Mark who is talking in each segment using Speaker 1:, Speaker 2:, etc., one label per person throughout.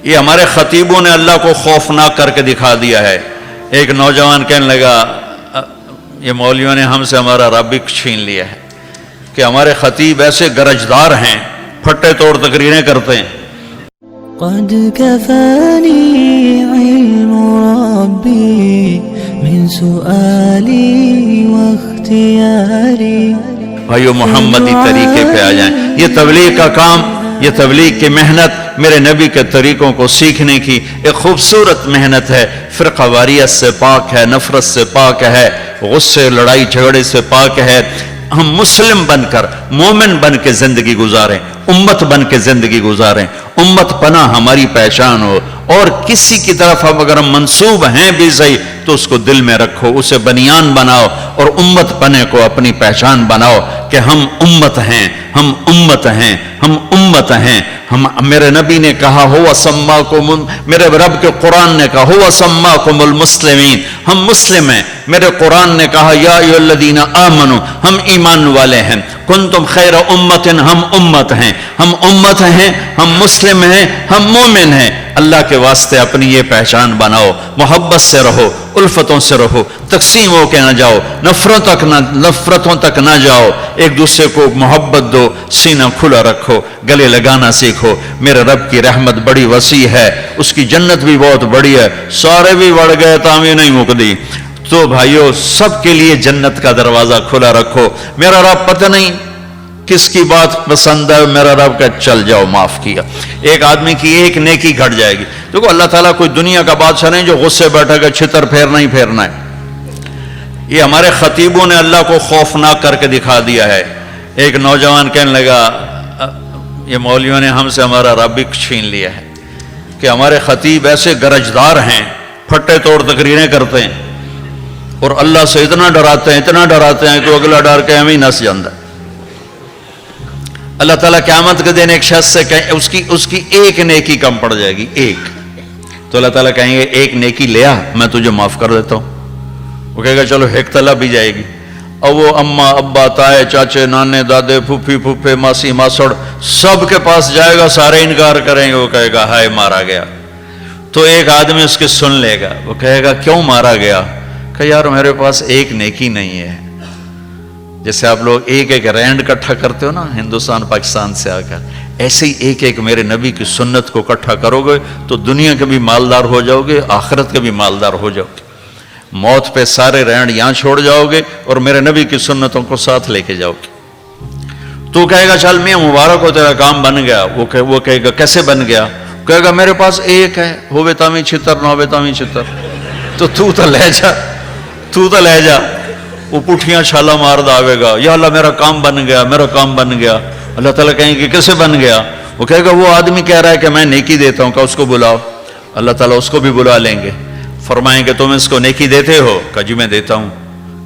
Speaker 1: یہ ہمارے خطیبوں نے اللہ کو خوفناک کر کے دکھا دیا ہے۔ ایک نوجوان کہنے لگا یہ مولویوں نے ہم سے ہمارا رب بھی چھین لیا ہے کہ ہمارے خطیب ایسے گرجدار ہیں، پھٹے توڑ تقریریں کرتے ہیں۔
Speaker 2: قد كفاني علم ربي من سؤالي واختياري۔
Speaker 1: بھائیو محمدی طریقے پہ آ جائیں۔ یہ تبلیغ کا کام، یہ تبلیغ کی محنت میرے نبی کے طریقوں کو سیکھنے کی ایک خوبصورت محنت ہے۔ فرقہ واریت سے پاک ہے، نفرت سے پاک ہے، غصے لڑائی جھگڑے سے پاک ہے۔ ہم مسلم بن کر، مومن بن کے زندگی گزاریں، امت بن کے زندگی گزاریں، امت پناہ ہماری پہچان ہو۔ اور کسی کی طرف اب اگر ہم منسوب ہیں بھی صحیح تو اس کو دل میں رکھو، اسے بنیان بناؤ اور امت پنے کو اپنی پہچان بناؤ کہ ہم امت ہیں، ہم امت ہیں، ہم امت ہیں۔ میرے نبی نے کہا ہوا سماکم، میرے رب کے قرآن نے کہا ہوا سماکم المسلمین، ہم مسلم ہیں۔ میرے قرآن نے کہا یا ایھا الذین آمنوا، ہم ایمان والے ہیں۔ کنتم خیر امت، ہم امت ہیں، ہم امت ہیں، ہم مسلم ہیں، ہم مومن ہیں۔ اللہ کے واسطے اپنی یہ پہچان بناؤ، محبت سے رہو، الفتوں سے رہو، تقسیم ہو کے نہ جاؤ، نفرتوں تک نہ جاؤ، ایک دوسرے کو محبت دو، سینہ کھلا رکھو، گلے لگانا سیکھو۔ میرے رب کی رحمت بڑی وسیع ہے، اس کی جنت بھی بہت بڑی ہے، سارے بھی بڑھ گئے تاں نہیں مکدی۔ تو بھائیو سب کے لیے جنت کا دروازہ کھلا رکھو۔ میرا رب پتہ نہیں کس کی بات پسند ہے، میرا رب کا چل جاؤ معاف کیا۔ ایک آدمی کی ایک نیکی گھٹ جائے گی۔ دیکھو اللہ تعالیٰ کوئی دنیا کا بادشاہ نہیں جو غصے بیٹھا کہ چھتر پھیرنا ہی پھیرنا ہے۔ یہ ہمارے خطیبوں نے اللہ کو خوفناک کر کے دکھا دیا ہے۔ ایک نوجوان کہنے لگا یہ مولویوں نے ہم سے ہمارا رب بھی چھین لیا ہے کہ ہمارے خطیب ایسے گرجدار ہیں، پھٹے توڑ تقریریں کرتے ہیں اور اللہ سے اتنا ڈراتے ہیں، اتنا ڈراتے ہیں کہ اگلا ڈر کے ہمیں نس جاندہ ہے۔ اللہ تعالیٰ قیامت کے دن ایک شخص سے کہیں اس کی ایک نیکی کم پڑ جائے گی، ایک، تو اللہ تعالیٰ کہیں گے ایک نیکی لیا میں تجھے معاف کر دیتا ہوں۔ وہ کہے گا چلو ایک طلب بھی جائے گی۔ اور وہ اماں ابا تائے چاچے نانے دادے پھوپھی پھوپھے ماسی ماسڑ سب کے پاس جائے گا، سارے انکار کریں گے۔ وہ کہے گا ہائے مارا گیا۔ تو ایک آدمی اس کے سن لے گا، وہ کہے گا کیوں مارا گیا؟ کہ یار میرے پاس ایک نیکی نہیں ہے۔ جیسے آپ لوگ ایک ایک رینڈ کٹھا کرتے ہو نا ہندوستان پاکستان سے آ کر، ایسے ہی ایک ایک میرے نبی کی سنت کو کٹھا کرو گے تو دنیا کے بھی مالدار ہو جاؤ گے، آخرت کے بھی مالدار ہو جاؤ گے۔ موت پہ سارے رینڈ یہاں چھوڑ جاؤ گے اور میرے نبی کی سنتوں کو ساتھ لے کے جاؤ گے۔ تو کہے گا چل میاں مبارک ہو تیرا کام بن گیا۔ وہ کہے گا کیسے بن گیا؟ کہے گا میرے پاس ایک ہے، ہوئے تامی چھتر نہ ہوئے تامی چھتر۔ تو لے جا، تو لے جا۔ وہ پٹھیاں چھالا مار داوے گا یا اللہ میرا کام بن گیا، میرا کام بن گیا۔ اللہ تعالیٰ کہیں گے کیسے بن گیا؟ وہ کہے گا وہ آدمی کہہ رہا ہے کہ میں نیکی دیتا ہوں، کہ اس کو بلاؤ۔ اللہ تعالیٰ اس کو بھی بلا لیں گے، فرمائیں گے تم اس کو نیکی دیتے ہو؟ کہ جی میں دیتا ہوں۔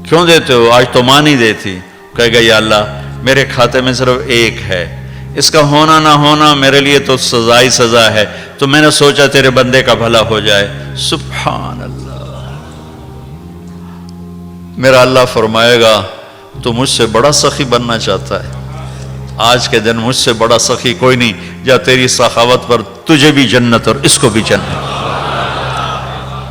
Speaker 1: کیوں دیتے ہو؟ آج تو ماں نہیں دیتی۔ کہے گا یا اللہ میرے کھاتے میں صرف ایک ہے، اس کا ہونا نہ ہونا میرے لیے تو سزا ہی سزا ہے، تو میں نے سوچا تیرے بندے کا بھلا ہو جائے۔ سبحان اللہ۔ میرا اللہ فرمائے گا تو مجھ سے بڑا سخی بننا چاہتا ہے؟ آج کے دن مجھ سے بڑا سخی کوئی نہیں، جا تیری سخاوت پر تجھے بھی جنت اور اس کو بھی جنت۔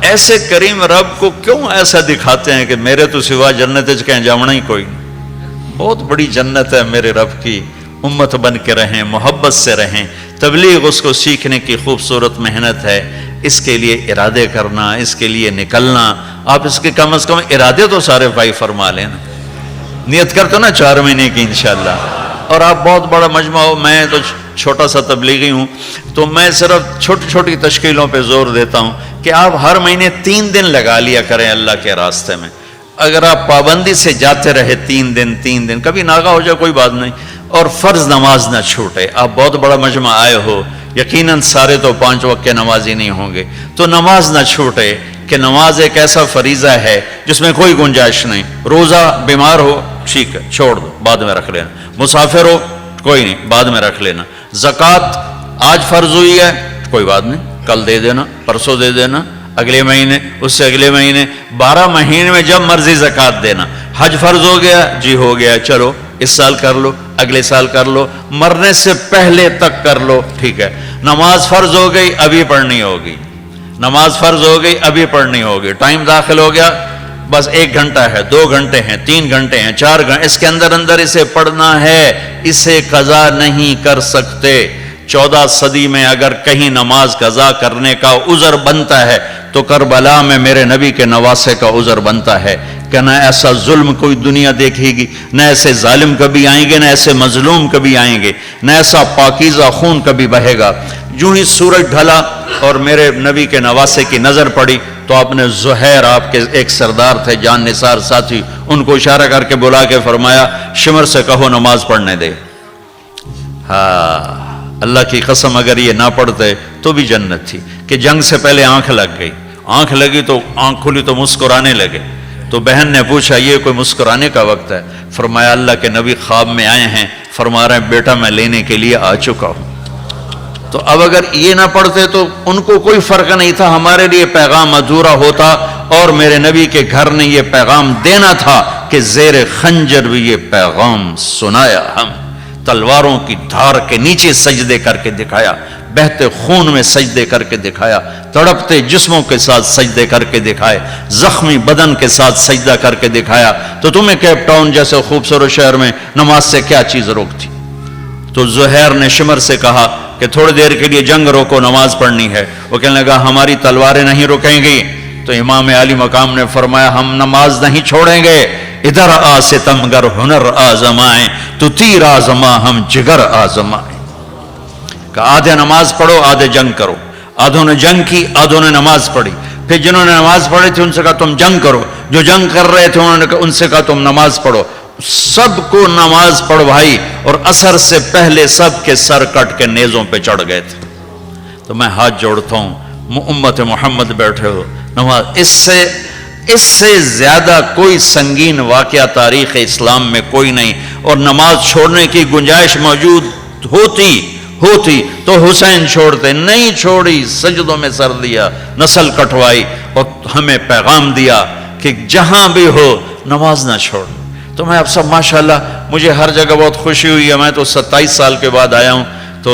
Speaker 1: ایسے کریم رب کو کیوں ایسا دکھاتے ہیں کہ میرے تو سوا جنت کہیں جامنا ہی کوئی نہیں؟ بہت بڑی جنت ہے میرے رب کی۔ امت بن کے رہیں، محبت سے رہیں۔ تبلیغ اس کو سیکھنے کی خوبصورت محنت ہے، اس کے لیے ارادے کرنا، اس کے لیے نکلنا۔ آپ اس کے کم از کم ارادے تو سارے بھائی فرما لینا، نیت کرتے نا 4 مہینے کی انشاءاللہ۔ اور آپ بہت بڑا مجمع ہو، میں تو چھوٹا سا تبلیغی ہوں، تو میں صرف چھوٹی چھوٹی تشکیلوں پہ زور دیتا ہوں کہ آپ ہر مہینے 3 دن لگا لیا کریں اللہ کے راستے میں۔ اگر آپ پابندی سے جاتے رہے 3 دن، کبھی ناغا ہو جائے کوئی بات نہیں، اور فرض نماز نہ چھوٹے۔ آپ بہت بڑا مجمع آئے ہو، یقیناً سارے تو 5 وقت کے نمازی نہیں ہوں گے، تو نماز نہ چھوٹے کہ نماز ایک ایسا فریضہ ہے جس میں کوئی گنجائش نہیں۔ روزہ بیمار ہو ٹھیک ہے چھوڑ دو، بعد میں رکھ لینا۔ مسافر ہو کوئی نہیں، بعد میں رکھ لینا۔ زکوٰۃ آج فرض ہوئی ہے کوئی بات نہیں، کل دے دینا، پرسوں دے دینا، اگلے مہینے، اس سے اگلے مہینے، 12 مہینے میں جب مرضی زکوٰۃ دینا۔ حج فرض ہو گیا جی، ہو گیا، چلو اس سال کر لو، اگلے سال کر لو، مرنے سے پہلے تک کر لو، ٹھیک ہے۔ نماز فرض ہو گئی ابھی پڑھنی ہوگی، نماز فرض ہو گئی ابھی پڑھنی ہوگی، ٹائم داخل ہو گیا، بس 1 گھنٹہ ہے، 2 گھنٹے ہیں، 3 گھنٹے ہیں، 4 گھنٹے، اس کے اندر اسے پڑھنا ہے، اسے قضا نہیں کر سکتے۔ 14 صدی میں اگر کہیں نماز قضا کرنے کا عذر بنتا ہے تو کربلا میں میرے نبی کے نواسے کا عذر بنتا ہے کہ نہ ایسا ظلم کوئی دنیا دیکھے گی، نہ ایسے ظالم کبھی آئیں گے، نہ ایسے مظلوم کبھی آئیں گے، نہ ایسا پاکیزہ خون کبھی بہے گا۔ جو ہی سورج ڈھلا اور میرے نبی کے نواسے کی نظر پڑی تو آپ نے زہیر، آپ کے ایک سردار تھے جان نثار ساتھی، ان کو اشارہ کر کے بلا کے فرمایا شمر سے کہو نماز پڑھنے دے۔ ہاں، اللہ کی قسم اگر یہ نہ پڑھتے تو بھی جنت تھی، کہ جنگ سے پہلے آنکھ لگ گئی، آنکھ لگی تو آنکھ کھلی تو مسکرانے لگے، تو بہن نے پوچھا یہ کوئی مسکرانے کا وقت ہے؟ فرمایا اللہ کے نبی خواب میں آئے ہیں، فرما رہے ہیں بیٹا میں لینے کے لیے آ چکا ہوں۔ تو اب اگر یہ نہ پڑھتے تو ان کو کوئی فرق نہیں تھا، ہمارے لیے پیغام ادھورا ہوتا، اور میرے نبی کے گھر نے یہ پیغام دینا تھا کہ زیر خنجر بھی یہ پیغام سنایا، ہم تلواروں کی دھار کے نیچے سجدے کر کے دکھایا، بہتے خون میں سجدے کر کے دکھایا، تڑپتے جسموں کے ساتھ سجدے کر کے دکھائے، زخمی بدن کے ساتھ سجدہ کر کے دکھایا، تو تمہیں کیپ ٹاؤن جیسے خوبصورت شہر میں نماز سے کیا چیز روکتی؟ تو زہیر نے شمر سے کہا کہ تھوڑی دیر کے لیے جنگ روکو، نماز پڑھنی ہے۔ وہ کہنے لگا ہماری تلواریں نہیں رکیں گی۔ تو امام علی مقام نے فرمایا ہم نماز نہیں چھوڑیں گے، ادھر آ ستمگر ہنر آزمائیں، تو تیر آزما ہم جگر آزمائیں۔ کہ آدھے نماز پڑھو آدھے جنگ کرو، آدھوں نے جنگ کی آدھوں نے نماز پڑھی، پھر جنہوں نے نماز پڑھی تھی ان سے کہا تم جنگ کرو، جو جنگ کر رہے تھے ان سے کہا تم نماز پڑھو، سب کو نماز پڑھوائی، اور عصر سے پہلے سب کے سر کٹ کے نیزوں پہ چڑھ گئے تھے۔ تو میں ہاتھ جوڑتا ہوں، امت محمد بیٹھے ہو، نماز اس سے زیادہ کوئی سنگین واقعہ تاریخ اسلام میں کوئی نہیں، اور نماز چھوڑنے کی گنجائش موجود ہوتی تو حسین چھوڑتے، نہیں چھوڑی، سجدوں میں سر دیا، نسل کٹوائی، اور ہمیں پیغام دیا کہ جہاں بھی ہو نماز نہ چھوڑ۔ تو میں اب سب ماشاءاللہ مجھے ہر جگہ بہت خوشی ہوئی ہے، میں تو 27 سال کے بعد آیا ہوں، تو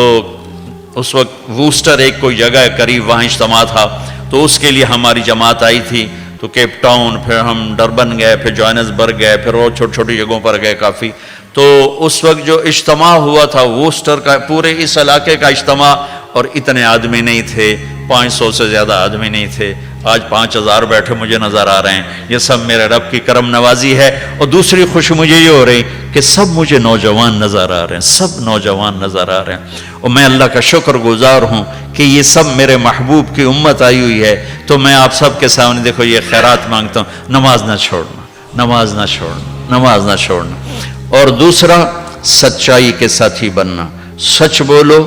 Speaker 1: اس وقت ووسٹر ایک کوئی جگہ ہے قریب، وہاں اجتماع تھا، تو اس کے لیے ہماری جماعت آئی تھی، تو کیپ ٹاؤن، پھر ہم ڈربن گئے، پھر جوہانسبرگ گئے، پھر اور چھوٹی چھوٹی جگہوں پر گئے کافی۔ تو اس وقت جو اجتماع ہوا تھا ووسٹر کا، پورے اس علاقے کا اجتماع، اور اتنے آدمی نہیں تھے، 500 سے زیادہ آدمی نہیں تھے، آج 5000 بیٹھے مجھے نظر آ رہے ہیں، یہ سب میرے رب کی کرم نوازی ہے۔ اور دوسری خوشی مجھے یہ ہو رہی کہ سب مجھے نوجوان نظر آ رہے ہیں، سب نوجوان نظر آ رہے ہیں، اور میں اللہ کا شکر گزار ہوں کہ یہ سب میرے محبوب کی امت آئی ہوئی ہے۔ تو میں آپ سب کے سامنے دیکھو یہ خیرات مانگتا ہوں، نماز نہ چھوڑنا، نماز نہ چھوڑنا، نماز نہ چھوڑنا۔ اور دوسرا سچائی کے ساتھی بننا، سچ بولو۔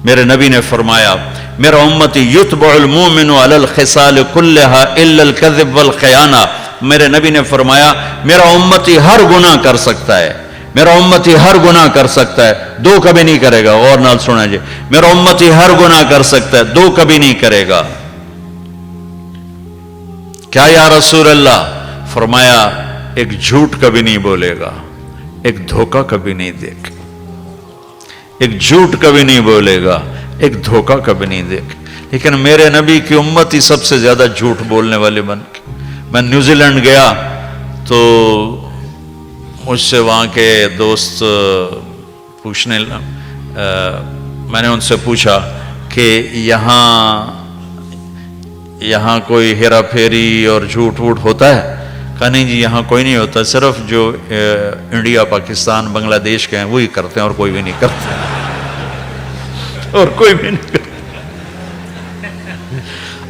Speaker 1: میرے نبی نے فرمایا میرا امتی یتبع المومن علی الخصال کلہا الا الکذب والخیانہ۔ میرے نبی نے فرمایا میرا امتی ہر گناہ کر سکتا ہے، میرا امتی ہر گناہ کر سکتا ہے، 2 کبھی نہیں کرے گا۔ غور نال سنا جی، میرا امتی ہر گناہ کر سکتا ہے، 2 کبھی نہیں کرے گا۔ کیا یا رسول اللہ؟ فرمایا ایک جھوٹ کبھی نہیں بولے گا، ایک دھوکہ کبھی نہیں دے گا، ایک جھوٹ کبھی نہیں بولے گا، ایک دھوکہ کبھی نہیں دے گا۔ لیکن میرے نبی کی امت ہی سب سے زیادہ جھوٹ بولنے والے بن گئے۔ میں نیوزی لینڈ گیا تو مجھ سے وہاں کے دوست پوچھنے میں نے ان سے پوچھا کہ یہاں کوئی ہیرا پھیری اور جھوٹ ووٹ ہوتا ہے؟ کہا نہیں جی یہاں کوئی نہیں ہوتا، صرف جو انڈیا پاکستان بنگلہ دیش کے ہیں وہی کرتے ہیں، اور کوئی بھی نہیں کرتا، اور کوئی بھی نہیں کرتا۔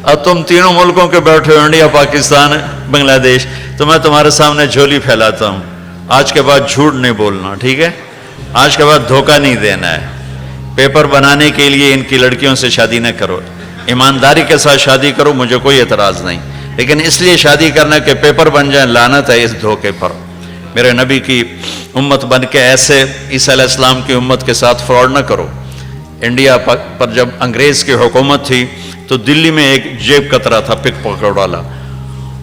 Speaker 1: اب تم تینوں ملکوں کے بیٹھے ہو، انڈیا پاکستان بنگلہ دیش، تو میں تمہارے سامنے جھولی پھیلاتا ہوں، آج کے بعد جھوٹ نہیں بولنا، ٹھیک ہے؟ آج کے بعد دھوکہ نہیں دینا ہے۔ پیپر بنانے کے لیے ان کی لڑکیوں سے شادی نہ کرو، ایمانداری کے ساتھ شادی کرو، مجھے کوئی اعتراض نہیں، لیکن اس لیے شادی کرنا کہ پیپر بن جائیں، لعنت ہے اس دھوکے پر۔ میرے نبی کی امت بن کے ایسے عیسیٰ علیہ السلام کی امت کے ساتھ فراڈ نہ کرو۔ انڈیا پر جب انگریز کی حکومت تھی تو دلی میں ایک جیب کترا تھا پک پکڑ والا،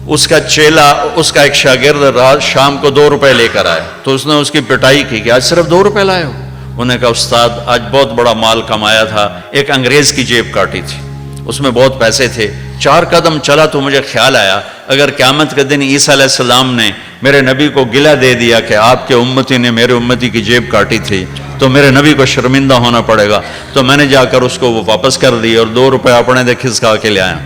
Speaker 1: اس کا چیلا، اس کا ایک شاگرد رات شام کو 2 روپے لے کر آئے، تو اس نے اس کی پٹائی کی کہ آج صرف 2 روپے لائے ہو، انہوں نے کہا عستاد آج بہت بڑا مال کمایا تھا، ایک انگریز کی جیب کاٹی تھی، اس میں بہت پیسے تھے، 4 قدم چلا تو مجھے خیال آیا اگر قیامت کے دن عیسیٰ علیہ السلام نے میرے نبی کو گلہ دے دیا کہ آپ کے امتی نے میرے امتی کی جیب کاٹی تھی تو میرے نبی کو شرمندہ ہونا پڑے گا، تو میں نے جا کر اس کو وہ واپس کر دی اور 2 روپے اپنے دے کھسکا کے لے آیا۔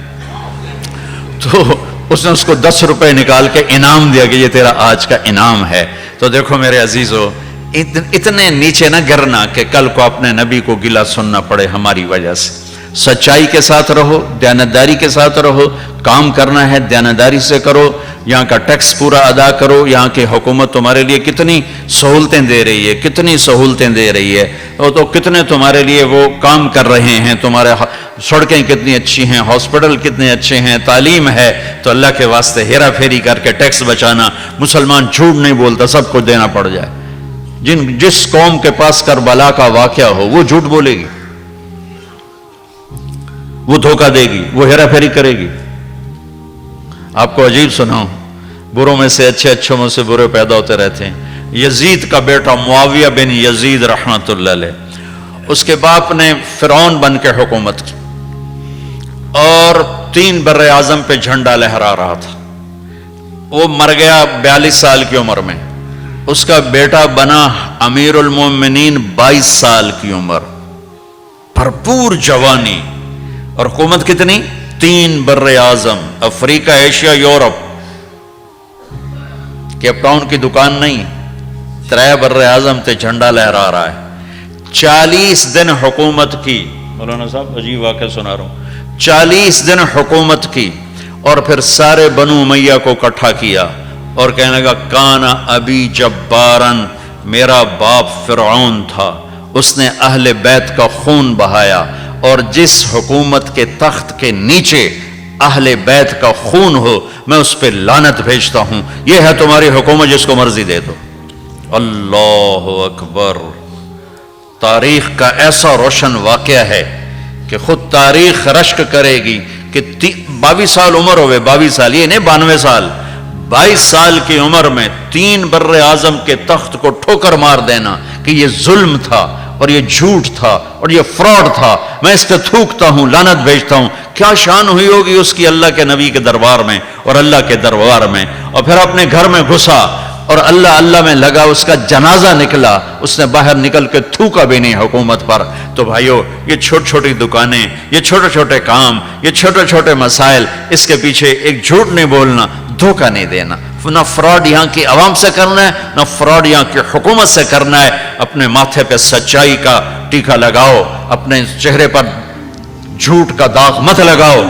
Speaker 1: تو اس نے اس کو 10 روپے نکال کے انعام دیا کہ یہ تیرا آج کا انعام ہے۔ تو دیکھو میرے عزیزو، اتنے نیچے نہ گرنا کہ کل کو اپنے نبی کو گلہ سننا پڑے ہماری وجہ سے۔ سچائی کے ساتھ رہو، دیانتداری کے ساتھ رہو، کام کرنا ہے دیانتداری سے کرو، یہاں کا ٹیکس پورا ادا کرو، یہاں کی حکومت تمہارے لیے کتنی سہولتیں دے رہی ہے، کتنی سہولتیں دے رہی ہے، تو کتنے تمہارے لیے وہ کام کر رہے ہیں، تمہارے سڑکیں کتنی اچھی ہیں، ہاسپٹل کتنے اچھے ہیں، تعلیم ہے، تو اللہ کے واسطے ہیرا پھیری کر کے ٹیکس بچانا۔ مسلمان جھوٹ نہیں بولتا، سب کچھ دینا پڑ جائے۔ جس قوم کے پاس کربلا کا واقعہ ہو وہ جھوٹ بولے گی، وہ دھوکہ دے گی، وہ ہیرا پھیری کرے گی۔ آپ کو عجیب سناؤں، بروں میں سے اچھے، اچھوں میں سے برے پیدا ہوتے رہتے ہیں۔ یزید کا بیٹا معاویہ بن یزید رحمت اللہ علیہ، اس کے باپ نے فرعون بن کے حکومت کی اور 3 بر اعظم پہ جھنڈا لہرا رہا تھا۔ وہ مر گیا 42 سال کی عمر میں، اس کا بیٹا بنا امیر المومنین 22 سال کی عمر، بھرپور جوانی، اور حکومت کتنی؟ 3 بر اعظم، افریقہ، ایشیا، یورپ۔ کیپ ٹاؤن کی دکان نہیں، 3 بر اعظم تے جھنڈا لہرا رہا ہے۔ 40 دن حکومت کی، مولانا صاحب عجیب واقعہ سنا رہا ہوں، 40 دن حکومت کی اور پھر سارے بنو امیہ کو اکٹھا کیا اور کہنے لگا کانا ابی جبارن، میرا باپ فرعون تھا، اس نے اہل بیت کا خون بہایا، اور جس حکومت کے تخت کے نیچے اہل بیت کا خون ہو میں اس پہ لعنت بھیجتا ہوں، یہ ہے تمہاری حکومت، جس کو مرضی دے دو۔ اللہ اکبر! تاریخ کا ایسا روشن واقعہ ہے کہ خود تاریخ رشک کرے گی کہ 22 سال عمر ہوئے، 22 سال، یہ نہیں 92 سال، 22 سال کی عمر میں 3 بر اعظم کے تخت کو ٹھوکر مار دینا کہ یہ ظلم تھا اور یہ جھوٹ تھا اور یہ فراڈ تھا، میں اس پہ تھوکتا ہوں، لعنت بھیجتا ہوں۔ کیا شان ہوئی ہوگی اس کی اللہ کے نبی کے دربار میں اور اللہ کے دربار میں، اور پھر اپنے گھر میں گھسا اور اللہ اللہ میں لگا، اس کا جنازہ نکلا، اس نے باہر نکل کے تھوکا بھی نہیں حکومت پر۔ تو بھائیو، یہ چھوٹی چھوٹی دکانیں، یہ چھوٹے چھوٹے کام، یہ چھوٹے چھوٹے مسائل، اس کے پیچھے ایک جھوٹ نہیں بولنا، دھوکہ نہیں دینا۔ نہ فراڈ یہاں کی عوام سے کرنا ہے، نہ فراڈ یہاں کی حکومت سے کرنا ہے۔ اپنے ماتھے پہ سچائی کا ٹیکا لگاؤ، اپنے چہرے پر جھوٹ کا داغ مت لگاؤ،